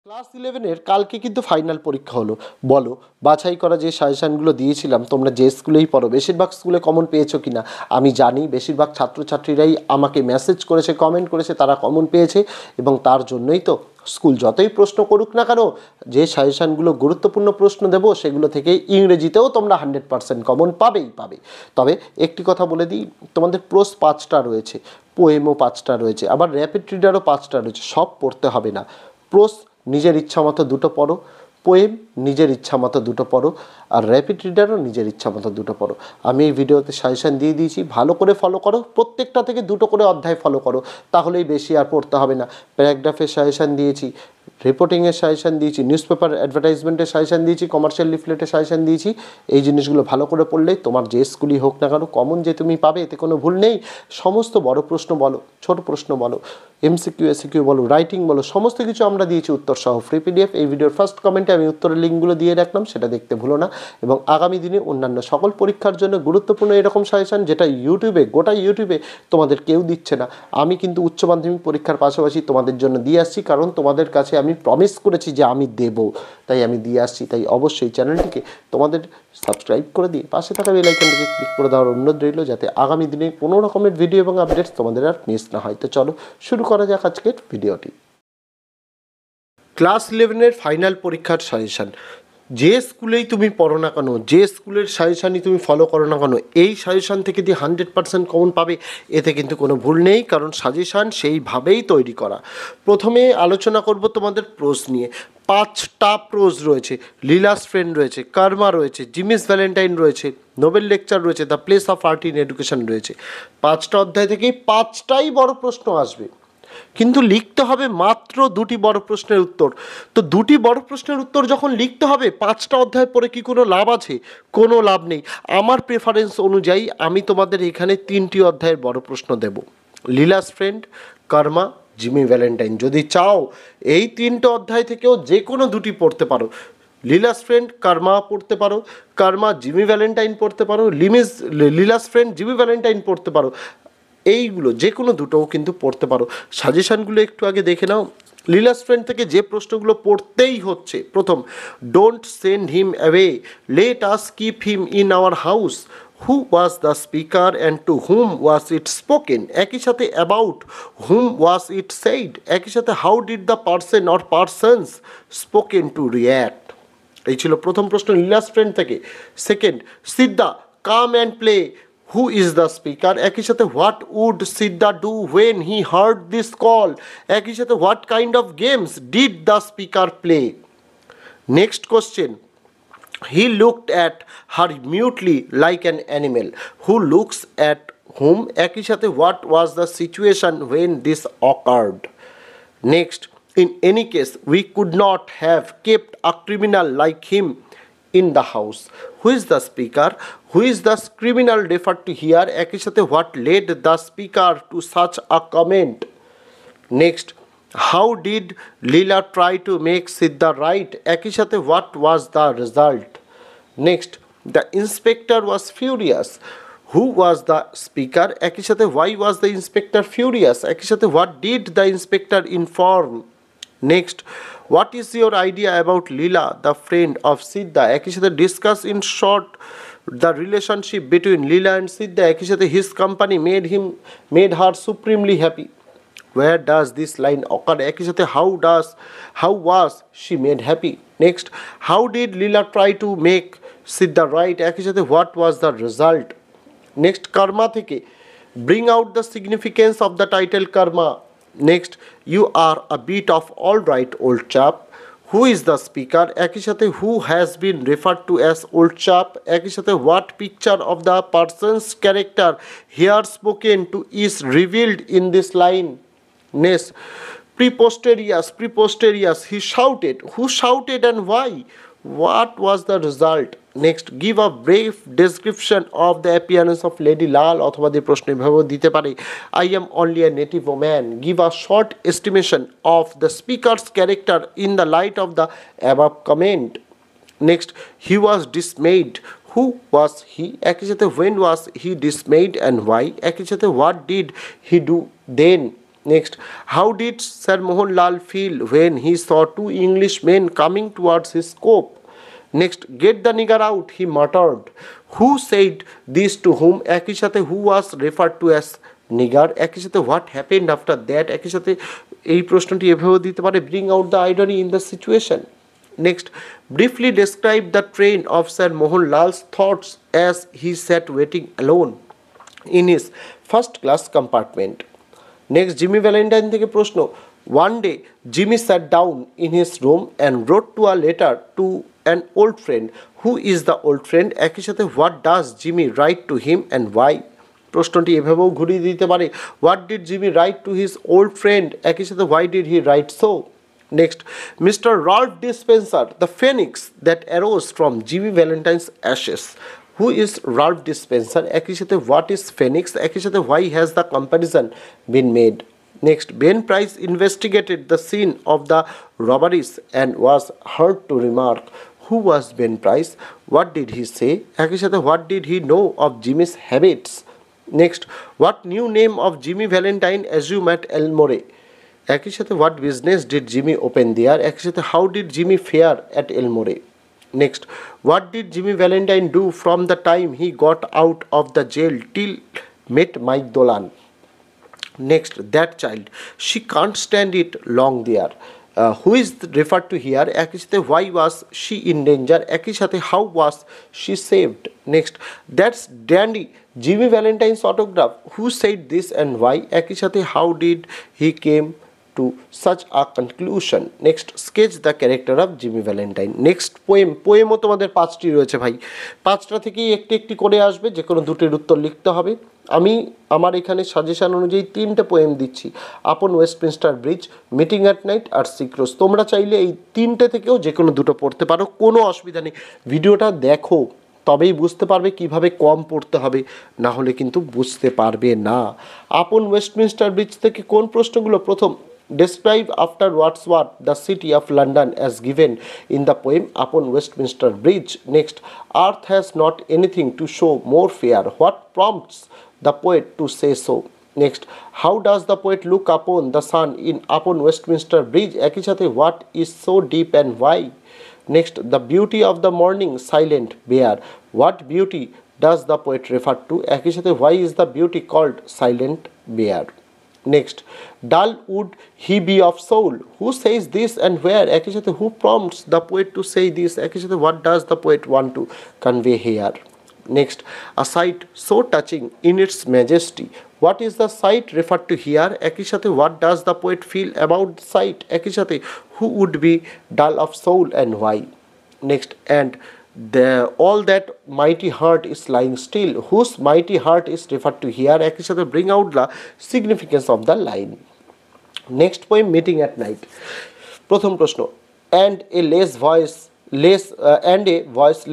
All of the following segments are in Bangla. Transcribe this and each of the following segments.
ক্লাস 11-এর কালকে কিন্তু ফাইনাল পরীক্ষা হলো। বলো, বাছাই করা যে সাজেশানগুলো দিয়েছিলাম তোমরা যে স্কুলেই পড়ো, বেশিরভাগ স্কুলে কমন পেয়েছো কিনা আমি জানি। বেশিরভাগ ছাত্রছাত্রীরাই আমাকে মেসেজ করেছে, কমেন্ট করেছে তারা কমন পেয়েছে, এবং তার জন্যই তো স্কুল যতই প্রশ্ন করুক না কেন, যে সাজেশানগুলো গুরুত্বপূর্ণ প্রশ্ন দেবো সেগুলো থেকে ইংরেজিতেও তোমরা 100% কমন পাবেই পাবে। তবে একটি কথা বলে দিই, তোমাদের প্রোস 5টা রয়েছে, পোয়েমও 5টা রয়েছে, আবার র্যাপিড রিডারও 5টা রয়েছে। সব পড়তে হবে না। প্রোস নিজের ইচ্ছা মতো দুটো পড়ো, পোয়েম নিজের ইচ্ছা মতো দুটো পড়ো, আর র্যাপিড রিডারও নিজের ইচ্ছা মতো দুটো পড়ো। আমি এই ভিডিওতে সাজেশান দিয়ে দিয়েছি, ভালো করে ফলো করো। প্রত্যেকটা থেকে দুটো করে অধ্যায় ফলো করো, তাহলেই বেশি আর পড়তে হবে না। প্যারাগ্রাফের সাজেশান দিয়েছি, রিপোর্টিংয়ের সাজেশান দিয়েছি, নিউজ পেপার অ্যাডভার্টাইজমেন্টের সাজেশান দিয়েছি, কমার্শিয়াল লিফলেটের সাজেশান দিয়েছি। এই জিনিসগুলো ভালো করে পড়লেই তোমার যে স্কুলই হোক না কেন কমন যে তুমি পাবে, এতে কোনো ভুল নেই। সমস্ত বড় প্রশ্ন বলো, ছোট প্রশ্ন বলো, এমসিকিউ এসিকিউ বলো, রাইটিং বলো, সমস্ত কিছু আমরা দিয়েছি উত্তর সহ ফ্রি পিডিএফ। এই ভিডিওর ফার্স্ট কমেন্টে আমি উত্তরের লিঙ্কগুলো দিয়ে রাখলাম, সেটা দেখতে ভুলো না। এবং আগামী দিনে অন্যান্য সকল পরীক্ষার জন্য গুরুত্বপূর্ণ এরকম সাজেশান, যেটা ইউটিউবে, গোটা ইউটিউবে তোমাদের কেউ দিচ্ছে না, আমি কিন্তু উচ্চ মাধ্যমিক পরীক্ষার পাশাপাশি তোমাদের জন্য দিয়ে আসছি। কারণ তোমাদের কাছে আমি প্রমিস করেছি যে আমি দেব, তাই আমি দিয়ে আসছি। তাই অবশ্যই চ্যানেলটিকে তোমাদের সাবস্ক্রাইব করে দিয়ে পাশে থাকা বেল আইকনটিকে ক্লিক করে দেওয়ার অনুরোধ রইল, যাতে আগামী দিনে কোনো রকমের ভিডিও এবং আপডেটস তোমাদের আর মিস না হয়। তো চলো শুরু করা যাক আজকের ভিডিওটি। ক্লাস 11-এর ফাইনাল পরীক্ষার সাজেশান। যে স্কুলেই তুমি পড়ো না কেন, যে স্কুলের সাজেশানই তুমি ফলো করো না কেন, এই সাজেশান থেকে দিয়ে 100% কমন পাবে, এতে কিন্তু কোনো ভুল নেই। কারণ সাজেশান সেইভাবেই তৈরি করা। প্রথমে আলোচনা করব তোমাদের প্রোজ নিয়ে। 5টা প্রোজ রয়েছে। লীলাস ফ্রেন্ড রয়েছে, কার্মা রয়েছে, জিমিস ভ্যালেন্টাইন রয়েছে, নোবেল লেকচার রয়েছে, the place of art in education রয়েছে। 5টা অধ্যায় থেকেই 5টাই বড় প্রশ্ন আসবে, কিন্তু লিখতে হবে মাত্র 2টি বড় প্রশ্নের উত্তর। তো 2টি বড় প্রশ্নের উত্তর যখন লিখতে হবে, 5টা অধ্যায় পড়ে কি কোনো লাভ আছে? কোনো লাভ নেই। আমার প্রেফারেন্স অনুযায়ী আমি তোমাদের এখানে 3টি অধ্যায়ের বড় প্রশ্ন দেব। লীলাস ফ্রেন্ড, কর্মা, জিমি ভ্যালেন্টাইন। যদি চাও এই 3টে অধ্যায় থেকেও যে কোনো 2টি পড়তে পারো। লীলাস ফ্রেন্ড, কর্মা পড়তে পারো, কর্মা জিমি ভ্যালেন্টাইন পড়তে পারো, লীলাস ফ্রেন্ড জিমি ভ্যালেন্টাইন পড়তে পারো। এইগুলো যে কোনো দুটোও কিন্তু পড়তে পারো। সাজেশানগুলো একটু আগে দেখে নাও। লীলাস ফ্রেন্ড থেকে যে প্রশ্নগুলো পড়তেই হচ্ছে, প্রথম, don't send him away, let us keep him in our house, who was the speaker and to whom was it spoken, একই সাথে about whom was it said, একই সাথে how did the person or persons spoken to react. এই ছিল প্রথম প্রশ্ন লীলাস ফ্রেন্ড থেকে। Second, Siddha, come and play, who is the speaker, একই সাথে what would Siddha do when he heard this call, একই সাথে what kind of games did the speaker play. Next question, he looked at her mutely like an animal, who looks at whom, একই সাথে what was the situation when this occurred. Next, in any case, we could not have kept a criminal like him in the house. Who is the speaker? Who is the criminal referred to here? একই সাথে what led the speaker to such a comment? Next, how did Leela try to make Siddha right? একই সাথে what was the result? Next, the inspector was furious. Who was the speaker? একই সাথে why was the inspector furious? একই সাথে what did the inspector inform? Next, what is your idea about Leela, the friend of Siddha? একই সাথে discuss in short the relationship between Leela and Siddha. একই সাথে his company made her supremely happy. Where does this line occur? একই সাথে how was she made happy? Next, how did Leela try to make Siddha right? একই সাথে what was the result? Next, karma থেকে, bring out the significance of the title karma. Next, you are a bit of all right old chap. Who is the speaker? একই সাথে who has been referred to as old chap. একই সাথে what picture of the person's character here spoken to is revealed in this line. Next, preposterous, he shouted. Who shouted and why? What was the result? Next, give a brief description of the appearance of Lady Lal. অথবা যে প্রশ্ন এভাবেও দিতে পারে, I am only a native woman. Give a short estimation of the speaker's character in the light of the above comment. Next, he was dismayed. Who was he? একই সাথে when was he dismayed and why? একই সাথে what did he do then? Next, how did Sir Mohanlal feel when he saw two English men coming towards his scope? Next, get the nigger out, he muttered. Who said this to whom? একই সাথে who was referred to as nigger, একই সাথে what happened after that, একই সাথে এই প্রশ্নটি এভাবেও দিতে পারে, bring out the irony in the situation. Next, briefly describe the train of Sir Mohanlal's thoughts as he sat waiting alone in his first class compartment. Next, Jimmy Valentine থেকে প্রশ্ন, one day Jimmy sat down in his room and wrote to a letter to an old friend. Who is the old friend? একই সাথে what does Jimmy write to him and why? প্রশ্নটি এভাবেও ঘুরিয়ে দিতে পারে, what did Jimmy write to his old friend? একই সাথে why did he write so? Next, Mr. Ralph Dispenser, the phoenix that arose from Jimmy Valentine's ashes. Who is Ralph Dispenser? একই সাথে what is phoenix? একই সাথে why has the comparison been made? Next, Ben Price investigated the scene of the robberies and was heard to remark. Who was Ben Price? What did he say? একই সাথে what did he know of Jimmy's habits? Next, what new name of Jimmy Valentine assume at Elmore? একই সাথে what business did Jimmy open there? একই সাথে how did Jimmy fare at Elmore? Next, what did Jimmy Valentine do from the time he got out of the jail till met Mike Dolan? Next, that child, she can't stand it long there. Who is referred to here? একই সাথে why was she in danger? একই সাথে how was she saved? Next, that's dandy Jimmy Valentine's autograph. Who said this and why? একই সাথে how did he came to such a conclusion? Next, sketch the character of Jimmy Valentine. Next, পোয়েমও তোমাদের 5টি রয়েছে ভাই, 5টা থেকেই একটি একটি করে আসবে, যে কোনো দুটির উত্তর লিখতে হবে। আমি আমার এখানে সাজেশন অনুযায়ী 3টে পোয়েম দিচ্ছি, upon Westminster Bridge, meeting at night আর সিক্রোস। তোমরা চাইলে এই 3টে থেকেও যে কোনো দুটো পড়তে পারো, কোনো অসুবিধা নেই। ভিডিওটা দেখো, তবেই বুঝতে পারবে কিভাবে কম পড়তে হবে, না হলে কিন্তু বুঝতে পারবে না। আপন ওয়েস্টমিনস্টার ব্রিজ থেকে কোন প্রশ্নগুলো? প্রথম, describe after Wordsworth the city of London as given in the poem Upon Westminster Bridge. Next, earth has not anything to show more fair. What prompts the poet to say so? Next, how does the poet look upon the sun in Upon Westminster Bridge? একই সাথে what is so deep and why? Next, the beauty of the morning silent bare. What beauty does the poet refer to? একই সাথে why is the beauty called silent bare? Next, dull would he be of soul. Who says this and where? একই সাথে who prompts the poet to say this? একই সাথে what does the poet want to convey here? Next, a sight so touching in its majesty. What is the sight referred to here? একই সাথে what does the poet feel about the sight? একই সাথে who would be dull of soul and why? Next, and all that mighty heart is lying still. Whose mighty heart is referred to here? একই সাথে bring out the significance of the line. Next poem, meeting at night. প্রথম প্রশ্ন, and a voice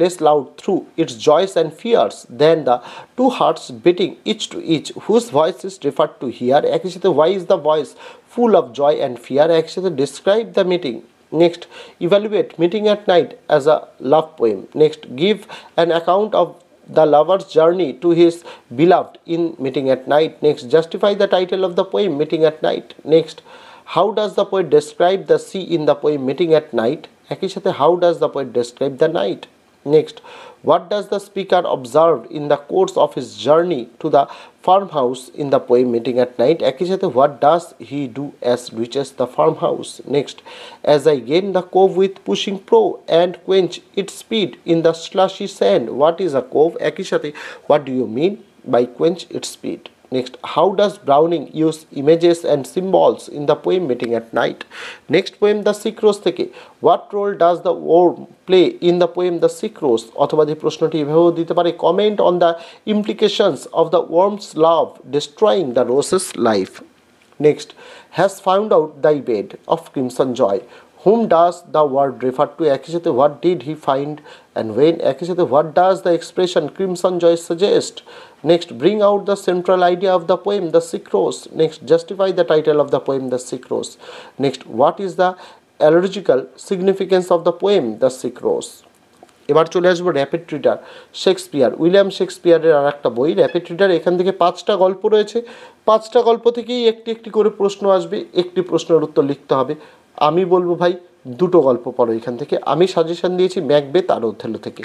less loud through its joys and fears than the two hearts beating each to each. Whose voice is referred to here? একই সাথে why is the voice full of joy and fear? একই সাথে describe the meeting. Next, evaluate meeting at night as a love poem. Next, give an account of the lover's journey to his beloved in meeting at night. Next, justify the title of the poem meeting at night. Next, how does the poet describe the sea in the poem meeting at night? একই সাথে how does the poet describe the night? Next, what does the speaker observe in the course of his journey to the farmhouse in the poem meeting at night? একই সাথে what does he do as reaches the farmhouse? Next, as I gain the cove with pushing pro and quench its speed in the slushy sand. What is a cove? একই সাথে what do you mean by quench its speed? Next, how does Browning use images and symbols in the poem meeting at night? Next poem, the Sucrose থেকে what role does the worm play in the poem the Sucrose? অথবা যে প্রশ্নটি এভাবেও দিতে পারে, comment on the implications of the worm's love destroying the rose's life. Next, has found out thy bed of crimson joy. Whom does the word refer to? একই সাথে what did he find and when? একই সাথে what does the expression crimson joy suggest? Next, bring out the central idea of the poem the Sucrose. Next, justify the title of the poem the Sucrose. Next, what is the allegorical significance of the poem the Sucrose? এবার চলে আসবো র্যাপিড রিডার, শেক্সপিয়ার, উইলিয়াম শেক্সপিয়ারের আর একটা বই র্যাপিড রিডার। এখান থেকে 5টা গল্প রয়েছে, 5টা গল্প থেকেই একটি একটি করে প্রশ্ন আসবে, একটি প্রশ্নের উত্তর লিখতে হবে। আমি বলবো ভাই 2টো গল্প পড়ো এখান থেকে। আমি সাজেশন দিয়েছি ম্যাকবেথ আর ওথেলো থেকে,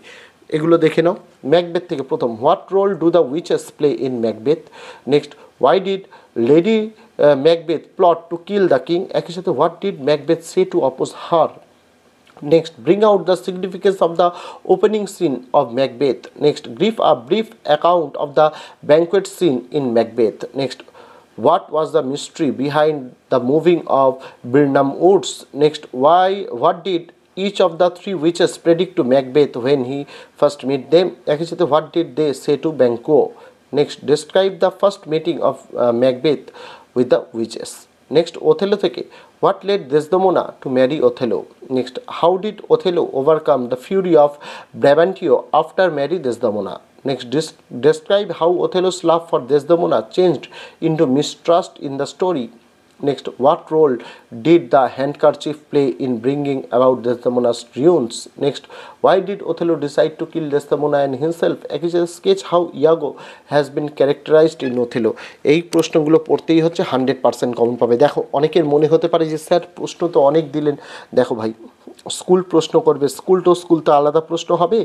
এগুলো দেখে নাও। ম্যাকবেথ থেকে প্রথম, what role do the witches play in Macbeth. Next, why did lady Macbeth plot to kill the king. একই সাথে what did Macbeth say to oppose her. Next, bring out the significance of the opening scene of Macbeth. Next, give a brief account of the banquet scene in Macbeth. Next, what was the mystery behind the moving of Birnam Woods? Next, what did each of the 3 witches predict to Macbeth when he first met them? Actually, what did they say to Banquo? Next, describe the first meeting of Macbeth with the witches. Next, Othello থেকে, what led Desdemona to marry Othello? Next, how did Othello overcome the fury of Brabantio after marrying Desdemona? Next, describe how Othello's love for Desdemona changed into mistrust in the story. Next, what role did the handkerchief play in bringing about Desdemona's ruins? Next, why did Othello decide to kill Desdemona and himself? Actually, sketch how Iago has been characterized in Othello. এই প্রশ্নগুলো পড়তেই হচ্ছে 100% কমন পাবে। দেখো, অনেকের মনে হতে পারে যে স্যার প্রশ্ন তো অনেক দিলেন। দেখো ভাই, স্কুল প্রশ্ন করবে, স্কুল তো আলাদা প্রশ্ন হবে,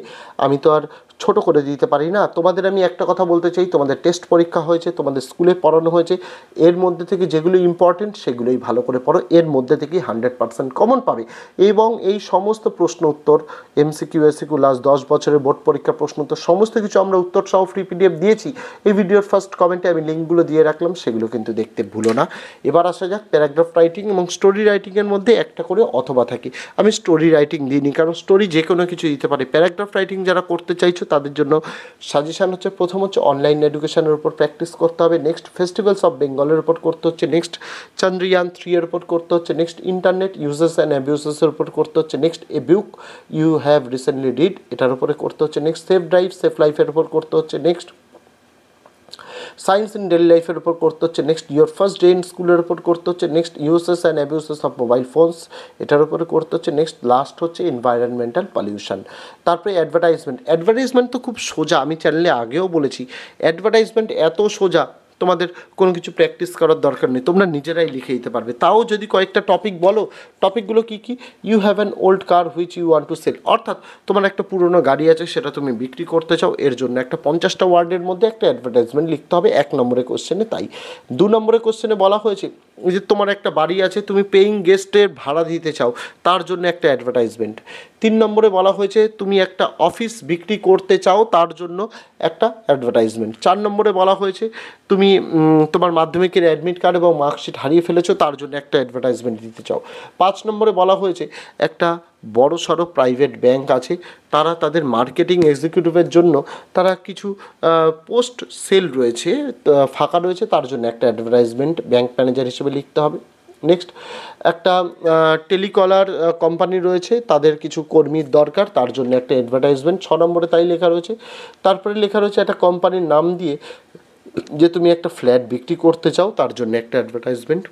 আমি তো আর ছোট করে দিতে পারি না। তোমাদের আমি একটা কথা বলতে চাই, তোমাদের টেস্ট পরীক্ষা হয়েছে, তোমাদের স্কুলে পড়ানো হয়েছে, এর মধ্যে থেকে যেগুলো ইম্পর্টেন্ট সেগুলোই ভালো করে পড়ো, এর মধ্যে থেকেই 100% কমন পাবে। এবং এই সমস্ত প্রশ্ন উত্তর এমসিকিউ এসিকিউ লাস্ট 10 বছরের বোর্ড পরীক্ষার প্রশ্ন উত্তর সমস্ত কিছু আমরা উত্তর সহ ফ্রি পিডিএফ দিয়েছি। এই ভিডিওর ফার্স্ট কমেন্টে আমি লিঙ্কগুলো দিয়ে রাখলাম, সেগুলো কিন্তু দেখতে ভুলো না। এবার আসা যাক, প্যারাগ্রাফ রাইটিং এবং স্টোরি রাইটিংয়ের মধ্যে একটা করে অথবা থাকে। আমি স্টোরি রাইটিং দিইনি, কারণ স্টোরি যে কোনো কিছু দিতে পারে। প্যারাগ্রাফ রাইটিং যারা করতে চাইছো তাদের জন্য সাজেশান হচ্ছে, প্রথম হচ্ছে অনলাইন এডুকেশনের উপর প্র্যাকটিস করতে হবে। নেক্সট, ফেস্টিভ্যালস অফ বেঙ্গলের উপর করতে হচ্ছে। নেক্সট, চন্দ্রয়ান 3 এর উপর করতে হচ্ছে। নেক্সট, ইন্টারনেট ইউজেস অ্যান্ড অ্যাবিউসেসের উপর করতে হচ্ছে। Next, a book you have recently read, এটার উপরে করতে হচ্ছে। নেক্সট, সেফ ড্রাইভ সেফ লাইফের উপর করতে হচ্ছে। নেক্সট, সায়েন্স ইন ডেলি লাইফের উপর করতে হচ্ছে। Next, your first day in স্কুলের উপর করতে হচ্ছে। Next, uses and abuses of mobile phones, এটার উপরে করতে হচ্ছে। নেক্সট, লাস্ট হচ্ছে এনভায়রনমেন্টাল পলিউশন। তারপরে অ্যাডভার্টাইজমেন্ট তো খুব সোজা, আমি চ্যানেলে আগেও বলেছি, অ্যাডভার্টাইজমেন্ট এত সোজা, তোমাদের কোনো কিছু প্র্যাকটিস করার দরকার নেই, তোমরা নিজেরাই লিখে দিতে পারবে। তাও যদি কয়েকটা টপিক বলো, টপিকগুলো কী কী? You have an old car which you want to sell, অর্থাৎ তোমার একটা পুরনো গাড়ি আছে, সেটা তুমি বিক্রি করতে চাও, এর জন্য একটা 50টা ওয়ার্ডের মধ্যে একটা অ্যাডভার্টাইজমেন্ট লিখতে হবে 1 নম্বরের কোশ্চেনে। তাই 2 নম্বরের কোশ্চেনে বলা হয়েছে যে তোমার একটা বাড়ি আছে, তুমি পেইং গেস্টের ভাড়া দিতে চাও, তার জন্য একটা অ্যাডভার্টাইজমেন্ট। 3 নম্বরে বলা হয়েছে তুমি একটা অফিস বিক্রি করতে চাও, তার জন্য একটা অ্যাডভার্টাইজমেন্ট। 4 নম্বরে বলা হয়েছে তুমি তোমার মাধ্যমিকের অ্যাডমিট কার্ড এবং মার্কশিট হারিয়ে ফেলেছো, তার জন্য একটা অ্যাডভার্টাইজমেন্ট দিতে চাও। 5 নম্বরে বলা হয়েছে একটা বড় সড়ো প্রাইভেট ব্যাংক আছে, তারা তাদের মার্কেটিং এক্সিকিউটিভের জন্য তারা কিছু পোস্ট সেল রয়েছে, ফাঁকা রয়েছে, তার জন্য একটা অ্যাডভার্টাইজমেন্ট ব্যাংক ম্যানেজার হিসেবে লিখতে হবে। নেক্সট, একটা টেলিকলার কোম্পানি রয়েছে, তাদের কিছু কর্মীর দরকার, তার জন্য একটা অ্যাডভার্টাইজমেন্ট। 6 নম্বরে তাই লেখা রয়েছে। তারপরে লেখা রয়েছে একটা কোম্পানির নাম দিয়ে যে তুমি একটা ফ্ল্যাট বিক্রি করতে চাও, তার জন্য একটা অ্যাডভার্টাইজমেন্ট।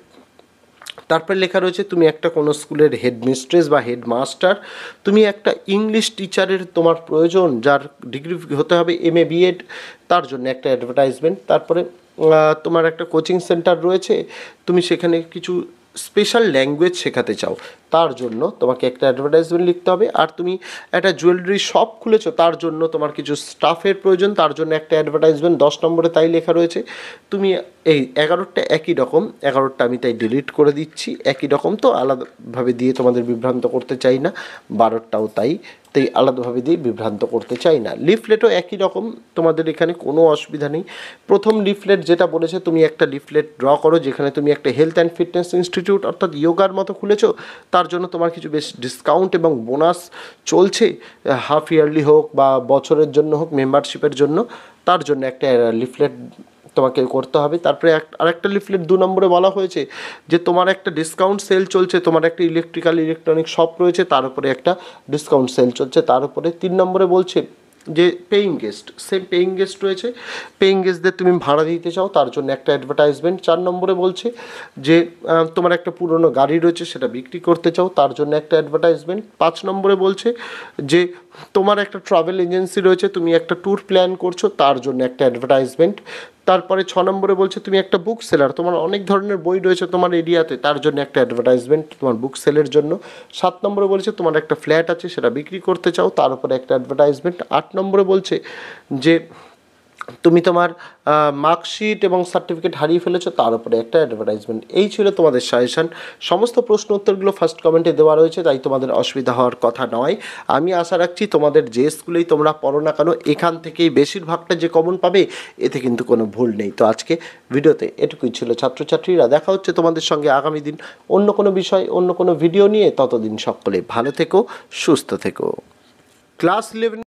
তারপরে লেখা রয়েছে তুমি একটা কোনো স্কুলের হেডমিস্ট্রেস বা হেডমাস্টার, তুমি একটা ইংলিশ টিচারের তোমার প্রয়োজন, যার ডিগ্রি হতে হবে MA BEd, তার জন্য একটা অ্যাডভার্টাইজমেন্ট। তারপরে তোমার একটা কোচিং সেন্টার রয়েছে, তুমি সেখানে কিছু স্পেশাল ল্যাঙ্গুয়েজ শেখাতে চাও, তার জন্য তোমাকে একটা অ্যাডভার্টাইজমেন্ট লিখতে হবে। আর তুমি একটা জুয়েলারি শপ খুলেছো, তার জন্য তোমার কিছু স্টাফের প্রয়োজন, তার জন্য একটা অ্যাডভার্টাইজমেন্ট। 10 নম্বরে তাই লেখা রয়েছে। তুমি এই 11টা একই রকম, 11টা আমি তাই ডিলিট করে দিচ্ছি, একই রকম তো আলাদাভাবে দিয়ে তোমাদের বিভ্রান্ত করতে চাই না। 12টাও তাই আলাদাভাবে দিয়ে বিভ্রান্ত করতে চাই না। লিফলেটও একই রকম, তোমাদের এখানে কোনো অসুবিধা নেই। প্রথম লিফলেট যেটা বলেছে, তুমি একটা লিফলেট ড্র করো যেখানে তুমি একটা হেলথ অ্যান্ড ফিটনেস ইনস্টিটিউট অর্থাৎ যোগার মতো খুলেছো, তার জন্য তোমার কিছু বেশ ডিসকাউন্ট এবং বোনাস চলছে, হাফ ইয়ারলি হোক বা বছরের জন্য হোক, মেম্বারশিপের জন্য, তার জন্য একটা লিফলেট তোমাকে করতে হবে। তারপরে আরেকটা লিফলেট 2 নম্বরে বলা হয়েছে যে তোমার একটা ডিসকাউন্ট সেল চলছে, তোমার একটা ইলেকট্রিক শপ রয়েছে, তার উপরে একটা ডিসকাউন্ট সেল চলছে, তার উপরে। 3 নম্বরে বলছে যে paying guest, same paying guest রয়েছে, পেইং গেস্টদের তুমি ভাড়া দিতে চাও তার জন্য একটা অ্যাডভার্টাইজমেন্ট। 4 নম্বরে বলছে যে তোমার একটা পুরনো গাড়ি রয়েছে সেটা বিক্রি করতে চাও তার জন্য একটা অ্যাডভার্টাইজমেন্ট। 5 নম্বরে বলছে যে তোমার একটা ট্রাভেল এজেন্সি রয়েছে, তুমি একটা ট্যুর প্ল্যান করছো তার জন্য একটা অ্যাডভার্টাইজমেন্ট। তারপরে 6 নম্বরে বলছে তুমি একটা বুক সেলার, তোমার অনেক ধরনের বই রয়েছে তোমার এরিয়াতে তার জন্য একটা অ্যাডভার্টাইজমেন্ট তোমার বুক সেলের জন্য। 7 নম্বরে বলছে তোমার একটা ফ্ল্যাট আছে সেটা বিক্রি করতে চাও তার উপরে একটা অ্যাডভার্টাইজমেন্ট। 8 নম্বরে বলছে যে তুমি তোমার মার্কশিট এবং সার্টিফিকেট হারিয়ে ফেলেছো তার উপরে একটা অ্যাডভার্টাইজমেন্ট। এই ছিল তোমাদের সাজেশান। সমস্ত প্রশ্ন উত্তরগুলো ফার্স্ট কমেন্টে দেওয়া রয়েছে, তাই তোমাদের অসুবিধা হওয়ার কথা নয়। আমি আশা রাখছি তোমাদের যে স্কুলেই তোমরা পড়ো না কেন এখান থেকেই বেশিরভাগটা যে কমন পাবে এতে কিন্তু কোনো ভুল নেই। তো আজকে ভিডিওতে এটুকুই ছিল ছাত্রছাত্রীরা, দেখা হচ্ছে তোমাদের সঙ্গে আগামী দিন অন্য কোনো বিষয় অন্য কোনো ভিডিও নিয়ে। ততদিন সকলে ভালো থেকো, সুস্থ থেকো। ক্লাস 11